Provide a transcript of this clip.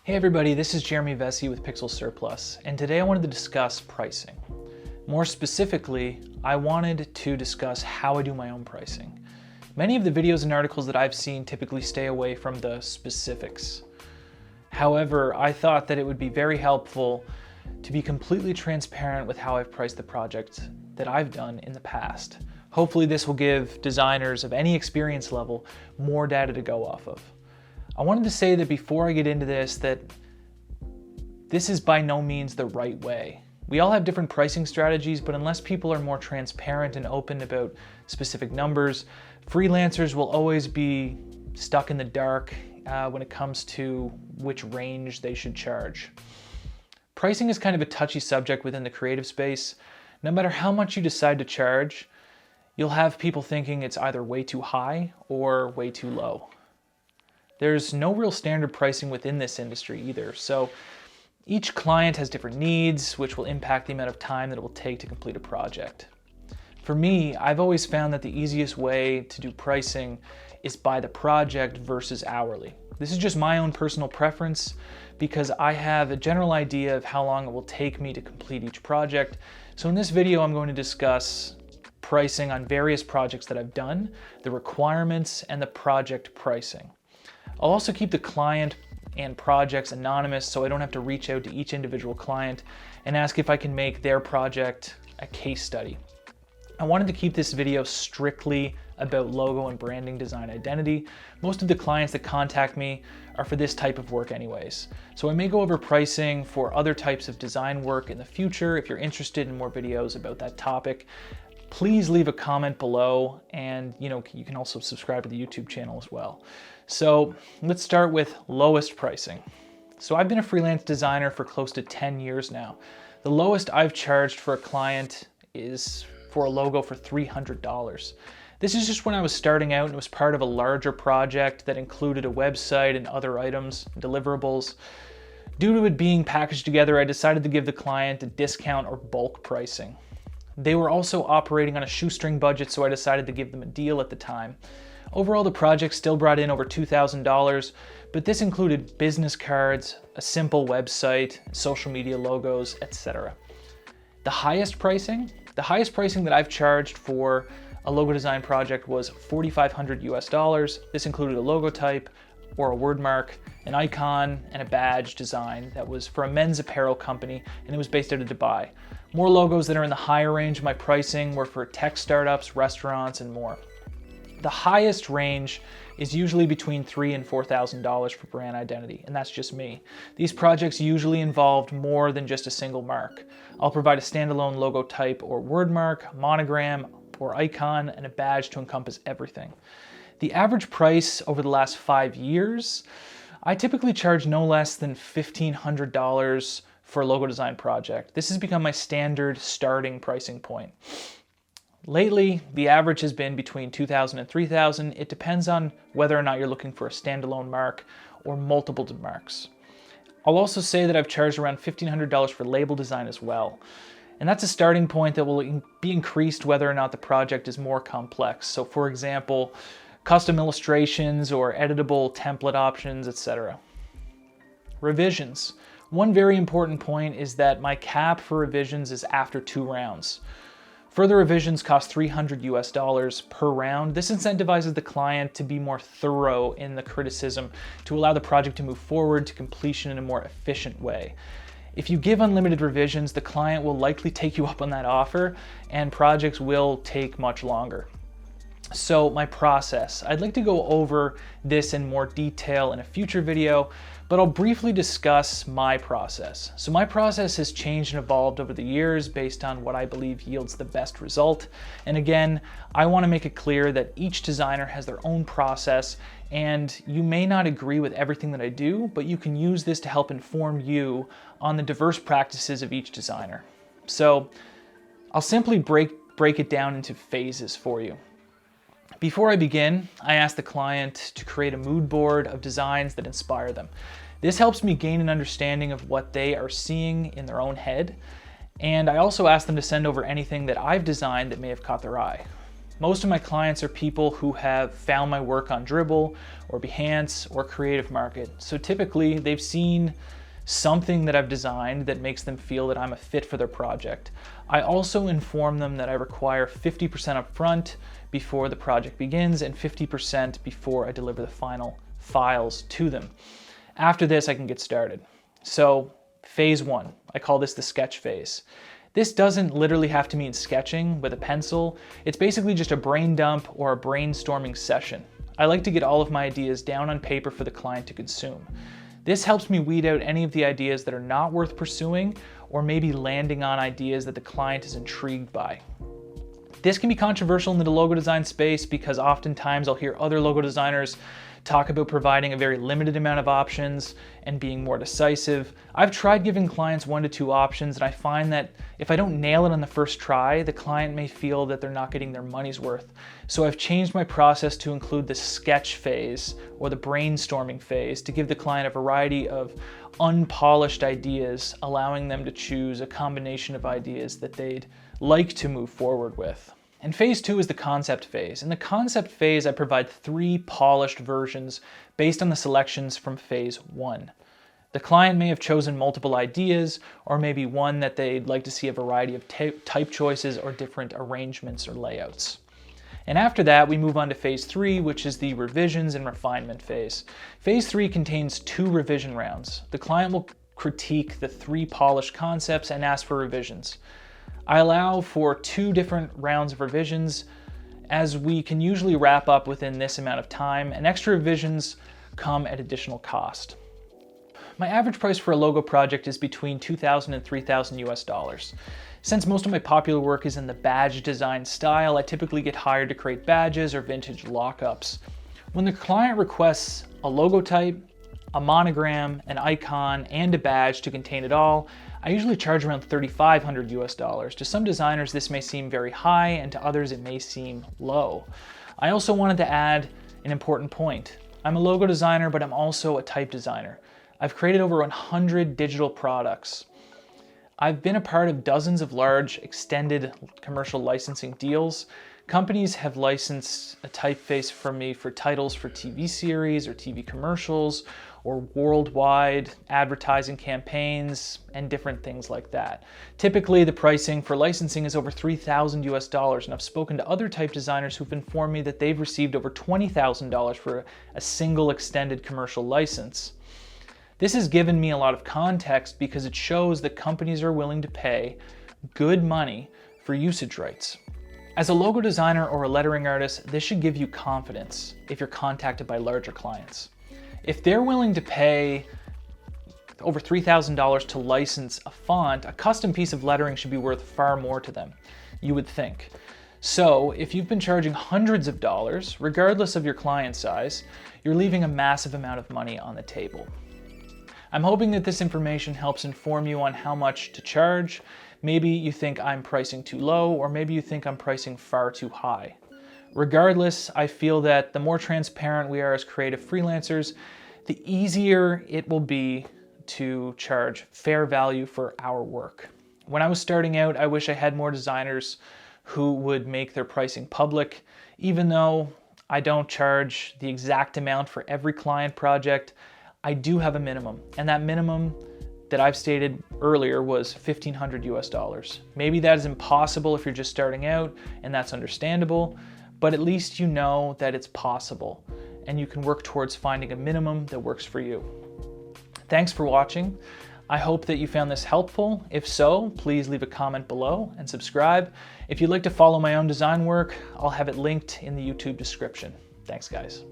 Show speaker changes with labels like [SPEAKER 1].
[SPEAKER 1] Hey everybody, this is Jeremy Vessey with Pixel Surplus, and today I wanted to discuss pricing. More specifically, I wanted to discuss how I do my own pricing. Many of the videos and articles that I've seen typically stay away from the specifics. However, I thought that it would be very helpful to be completely transparent with how I've priced the project that I've done in the past. Hopefully this will give designers of any experience level more data to go off of. I wanted to say that before I get into this, that this is by no means the right way. We all have different pricing strategies, but unless people are more transparent and open about specific numbers, freelancers will always be stuck in the dark when it comes to which range they should charge. Pricing is kind of a touchy subject within the creative space. No matter how much you decide to charge, you'll have people thinking it's either way too high or way too low. There's no real standard pricing within this industry either, so each client has different needs, which will impact the amount of time that it will take to complete a project. For me, I've always found that the easiest way to do pricing is by the project versus hourly. This is just my own personal preference because I have a general idea of how long it will take me to complete each project. So in this video, I'm going to discuss pricing on various projects that I've done, the requirements, and the project pricing. I'll also keep the client and projects anonymous so I don't have to reach out to each individual client and ask if I can make their project a case study. I wanted to keep this video strictly about logo and branding design identity. Most of the clients that contact me are for this type of work anyways. So I may go over pricing for other types of design work in the future. If you're interested in more videos about that topic, please leave a comment below, and you can also subscribe to the YouTube channel as well. So let's start with lowest pricing. So I've been a freelance designer for close to 10 years now. The lowest I've charged for a client is for a logo for $300. This is just when I was starting out and it was part of a larger project that included a website and other items, deliverables. Due to it being packaged together, I decided to give the client a discount or bulk pricing. They were also operating on a shoestring budget, so I decided to give them a deal at the time. Overall, the project still brought in over $2,000, but this included business cards, a simple website, social media logos, etc. The highest pricing that I've charged for a logo design project was $4,500 US. This included a logo type or a word mark, an icon, and a badge design that was for a men's apparel company, and it was based out of Dubai. More logos that are in the higher range of my pricing were for tech startups, restaurants, and more. The highest range is usually between $3,000 and $4,000 for brand identity, and that's just me. These projects usually involved more than just a single mark. I'll provide a standalone logo type or word mark, monogram, or icon, and a badge to encompass everything. The average price over the last 5 years, I typically charge no less than $1,500 for a logo design project. This has become my standard starting pricing point. Lately, the average has been between $2,000 and $3,000. It depends on whether or not you're looking for a standalone mark or multiple marks. I'll also say that I've charged around $1,500 for label design as well. And that's a starting point that will be increased whether or not the project is more complex. So for example, custom illustrations or editable template options, etc. Revisions. One very important point is that my cap for revisions is after 2 rounds. Further revisions cost $300 US per round. This incentivizes the client to be more thorough in the criticism to allow the project to move forward to completion in a more efficient way. If you give unlimited revisions, the client will likely take you up on that offer, and projects will take much longer. So my process, I'd like to go over this in more detail in a future video, but I'll briefly discuss my process. So my process has changed and evolved over the years based on what I believe yields the best result. And again, I want to make it clear that each designer has their own process, and you may not agree with everything that I do, but you can use this to help inform you on the diverse practices of each designer. So I'll simply break it down into phases for you. Before I begin, I ask the client to create a mood board of designs that inspire them. This helps me gain an understanding of what they are seeing in their own head, and I also ask them to send over anything that I've designed that may have caught their eye. Most of my clients are people who have found my work on Dribbble or Behance or Creative Market. So typically they've seen something that I've designed that makes them feel that I'm a fit for their project. I also inform them that I require 50% upfront before the project begins and 50% before I deliver the final files to them. After this, I can get started. So phase one, I call this the sketch phase. This doesn't literally have to mean sketching with a pencil. It's basically just a brain dump or a brainstorming session. I like to get all of my ideas down on paper for the client to consume. This helps me weed out any of the ideas that are not worth pursuing or maybe landing on ideas that the client is intrigued by. This can be controversial in the logo design space because oftentimes I'll hear other logo designers talk about providing a very limited amount of options and being more decisive. I've tried giving clients 1 to 2 options, and I find that if I don't nail it on the first try, the client may feel that they're not getting their money's worth. So I've changed my process to include the sketch phase or the brainstorming phase to give the client a variety of unpolished ideas, allowing them to choose a combination of ideas that they'd like to move forward with. And phase 2 is the concept phase. In the concept phase, I provide 3 polished versions based on the selections from phase 1. The client may have chosen multiple ideas, or maybe one that they'd like to see a variety of type choices or different arrangements or layouts. And after that, we move on to phase 3, which is the revisions and refinement phase. Phase 3 contains 2 revision rounds. The client will critique the 3 polished concepts and ask for revisions. I allow for 2 different rounds of revisions, as we can usually wrap up within this amount of time, and extra revisions come at additional cost. My average price for a logo project is between $2,000 and $3,000 US. Since most of my popular work is in the badge design style, I typically get hired to create badges or vintage lockups. When the client requests a logo type, a monogram, an icon, and a badge to contain it all, I usually charge around $3,500 US. To some designers, this may seem very high, and to others, it may seem low. I also wanted to add an important point. I'm a logo designer, but I'm also a type designer. I've created over 100 digital products. I've been a part of dozens of large extended commercial licensing deals. Companies have licensed a typeface from me for titles for TV series or TV commercials or worldwide advertising campaigns and different things like that. Typically, the pricing for licensing is over $3,000 US, and I've spoken to other type designers who've informed me that they've received over $20,000 for a single extended commercial license. This has given me a lot of context because it shows that companies are willing to pay good money for usage rights. As a logo designer or a lettering artist, this should give you confidence if you're contacted by larger clients. If they're willing to pay over $3,000 to license a font, a custom piece of lettering should be worth far more to them, you would think. So if you've been charging hundreds of dollars, regardless of your client size, you're leaving a massive amount of money on the table. I'm hoping that this information helps inform you on how much to charge. Maybe you think I'm pricing too low, or maybe you think I'm pricing far too high. Regardless, I feel that the more transparent we are as creative freelancers, the easier it will be to charge fair value for our work. When I was starting out, I wish I had more designers who would make their pricing public. Even though I don't charge the exact amount for every client project, I do have a minimum, and that minimum that I've stated earlier was $1,500 US. Maybe that is impossible if you're just starting out, and that's understandable, but at least you know that it's possible, and you can work towards finding a minimum that works for you. Thanks for watching. I hope that you found this helpful. If so, please leave a comment below and subscribe. If you'd like to follow my own design work, I'll have it linked in the YouTube description. Thanks, guys.